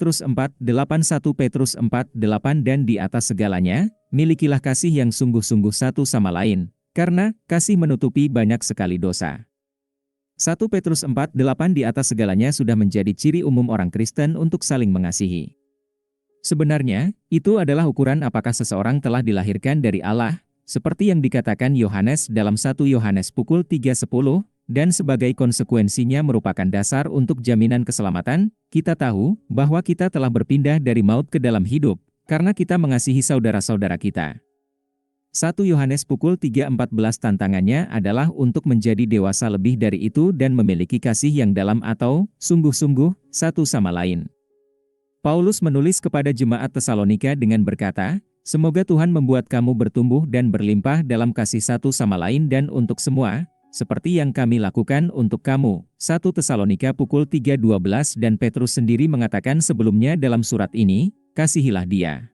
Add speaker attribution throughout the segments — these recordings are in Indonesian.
Speaker 1: Petrus 4:8 1 Petrus 4:8 Dan di atas segalanya, milikilah kasih yang sungguh-sungguh satu sama lain, karena kasih menutupi banyak sekali dosa. 1 Petrus 4:8 Di atas segalanya sudah menjadi ciri umum orang Kristen untuk saling mengasihi. Sebenarnya, itu adalah ukuran apakah seseorang telah dilahirkan dari Allah, seperti yang dikatakan Yohanes dalam 1 Yohanes pukul 3:10, dan sebagai konsekuensinya merupakan dasar untuk jaminan keselamatan. Kita tahu bahwa kita telah berpindah dari maut ke dalam hidup, karena kita mengasihi saudara-saudara kita. 1 Yohanes pukul 3:14 Tantangannya adalah untuk menjadi dewasa lebih dari itu dan memiliki kasih yang dalam atau sungguh-sungguh satu sama lain. Paulus menulis kepada jemaat Tesalonika dengan berkata, "Semoga Tuhan membuat kamu bertumbuh dan berlimpah dalam kasih satu sama lain dan untuk semua, seperti yang kami lakukan untuk kamu." 1 Tesalonika pukul 3:12 Dan Petrus sendiri mengatakan sebelumnya dalam surat ini, "Kasihilah dia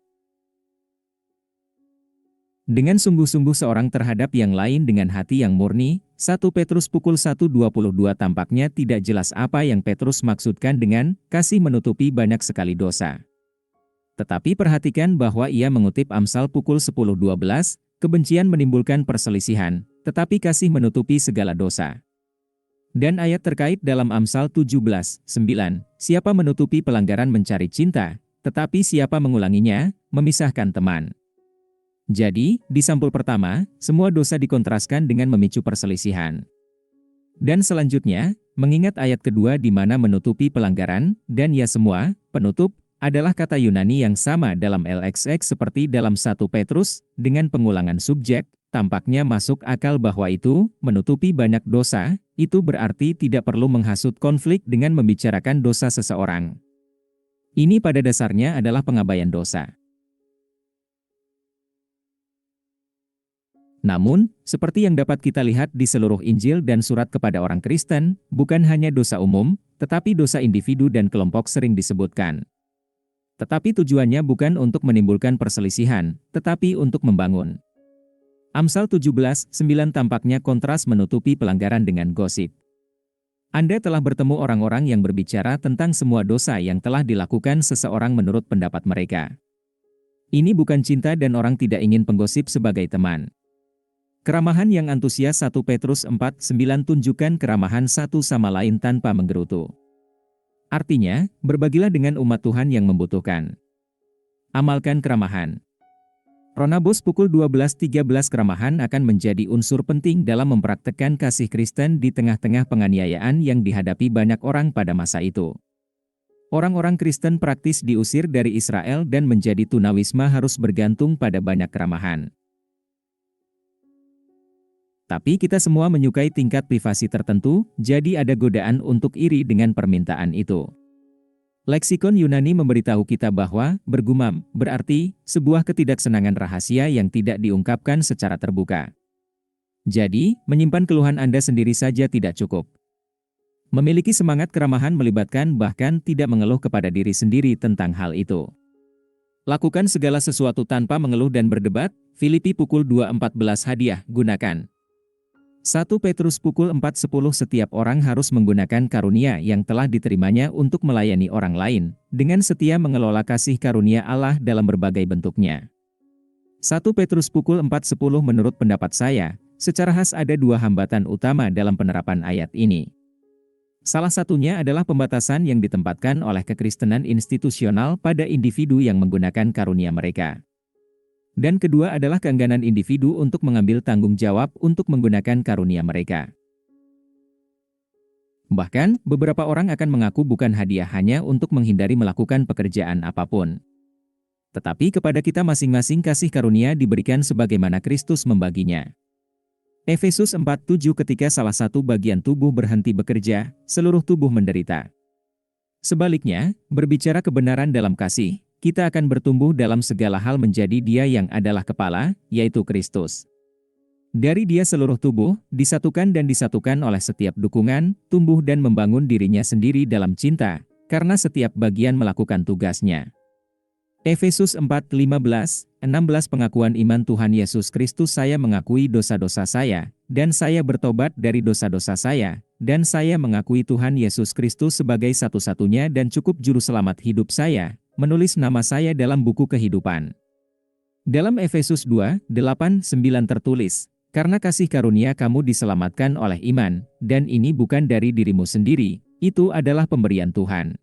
Speaker 1: dengan sungguh-sungguh seorang terhadap yang lain dengan hati yang murni." 1 Petrus pukul 1:22 Tampaknya tidak jelas apa yang Petrus maksudkan dengan kasih menutupi banyak sekali dosa. Tetapi perhatikan bahwa ia mengutip Amsal pukul 10:12, kebencian menimbulkan perselisihan, tetapi kasih menutupi segala dosa. Dan ayat terkait dalam Amsal 17:9, siapa menutupi pelanggaran mencari cinta, tetapi siapa mengulanginya, memisahkan teman. Jadi, di sampul pertama, semua dosa dikontraskan dengan memicu perselisihan. Dan selanjutnya, mengingat ayat kedua di mana menutupi pelanggaran, dan ya semua, penutup, adalah kata Yunani yang sama dalam LXX seperti dalam 1 Petrus, dengan pengulangan subjek, tampaknya masuk akal bahwa itu, menutupi banyak dosa, itu berarti tidak perlu menghasut konflik dengan membicarakan dosa seseorang. Ini pada dasarnya adalah pengabaian dosa. Namun, seperti yang dapat kita lihat di seluruh Injil dan surat kepada orang Kristen, bukan hanya dosa umum, tetapi dosa individu dan kelompok sering disebutkan. Tetapi tujuannya bukan untuk menimbulkan perselisihan, tetapi untuk membangun. Amsal 17:9 tampaknya kontras menutupi pelanggaran dengan gosip. Anda telah bertemu orang-orang yang berbicara tentang semua dosa yang telah dilakukan seseorang menurut pendapat mereka. Ini bukan cinta dan orang tidak ingin penggosip sebagai teman. Keramahan yang antusias 1 Petrus 4:9 tunjukkan keramahan satu sama lain tanpa menggerutu. Artinya, berbagilah dengan umat Tuhan yang membutuhkan. Amalkan keramahan. Ronabus pukul 12:13 Keramahan akan menjadi unsur penting dalam mempraktekkan kasih Kristen di tengah-tengah penganiayaan yang dihadapi banyak orang pada masa itu. Orang-orang Kristen praktis diusir dari Israel dan menjadi tunawisma harus bergantung pada banyak keramahan. Tapi kita semua menyukai tingkat privasi tertentu, jadi ada godaan untuk iri dengan permintaan itu. Leksikon Yunani memberitahu kita bahwa bergumam berarti sebuah ketidaksenangan rahasia yang tidak diungkapkan secara terbuka. Jadi, menyimpan keluhan Anda sendiri saja tidak cukup. Memiliki semangat keramahan melibatkan bahkan tidak mengeluh kepada diri sendiri tentang hal itu. Lakukan segala sesuatu tanpa mengeluh dan berdebat. Filipi pukul 2:14 Hadiah gunakan. 1 Petrus pukul 4:10 Setiap orang harus menggunakan karunia yang telah diterimanya untuk melayani orang lain, dengan setia mengelola kasih karunia Allah dalam berbagai bentuknya. 1 Petrus pukul 4:10 Menurut pendapat saya, secara khas ada dua hambatan utama dalam penerapan ayat ini. Salah satunya adalah pembatasan yang ditempatkan oleh kekristenan institusional pada individu yang menggunakan karunia mereka. Dan kedua adalah keengganan individu untuk mengambil tanggung jawab untuk menggunakan karunia mereka. Bahkan, beberapa orang akan mengaku bukan hadiah hanya untuk menghindari melakukan pekerjaan apapun. Tetapi kepada kita masing-masing kasih karunia diberikan sebagaimana Kristus membaginya. Efesus 4:7 Ketika salah satu bagian tubuh berhenti bekerja, seluruh tubuh menderita. Sebaliknya, berbicara kebenaran dalam kasih, kita akan bertumbuh dalam segala hal menjadi Dia yang adalah kepala, yaitu Kristus. Dari Dia seluruh tubuh, disatukan dan disatukan oleh setiap dukungan, tumbuh dan membangun dirinya sendiri dalam cinta, karena setiap bagian melakukan tugasnya. Efesus 4:15, 16 Pengakuan iman Tuhan Yesus Kristus. Saya mengakui dosa-dosa saya, dan saya bertobat dari dosa-dosa saya, dan saya mengakui Tuhan Yesus Kristus sebagai satu-satunya dan cukup juru selamat hidup saya, menulis nama saya dalam buku kehidupan. Dalam Efesus 2:8-9 tertulis, "Karena kasih karunia kamu diselamatkan oleh iman, dan ini bukan dari dirimu sendiri, itu adalah pemberian Tuhan.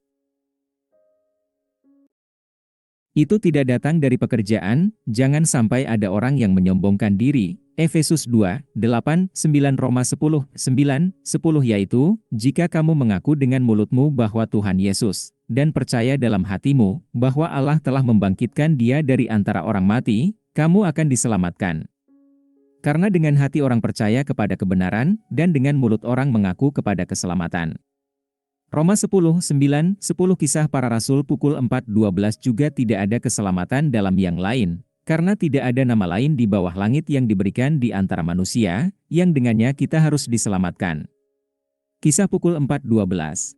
Speaker 1: Itu tidak datang dari pekerjaan, jangan sampai ada orang yang menyombongkan diri." Efesus 2:8-9 Roma 10:9-10 yaitu, jika kamu mengaku dengan mulutmu bahwa Tuhan Yesus, dan percaya dalam hatimu, bahwa Allah telah membangkitkan dia dari antara orang mati, kamu akan diselamatkan. Karena dengan hati orang percaya kepada kebenaran, dan dengan mulut orang mengaku kepada keselamatan. Roma 10:9-10 Kisah Para Rasul pukul 4:12 Juga tidak ada keselamatan dalam yang lain, karena tidak ada nama lain di bawah langit yang diberikan di antara manusia, yang dengannya kita harus diselamatkan. Kisah pukul 4:12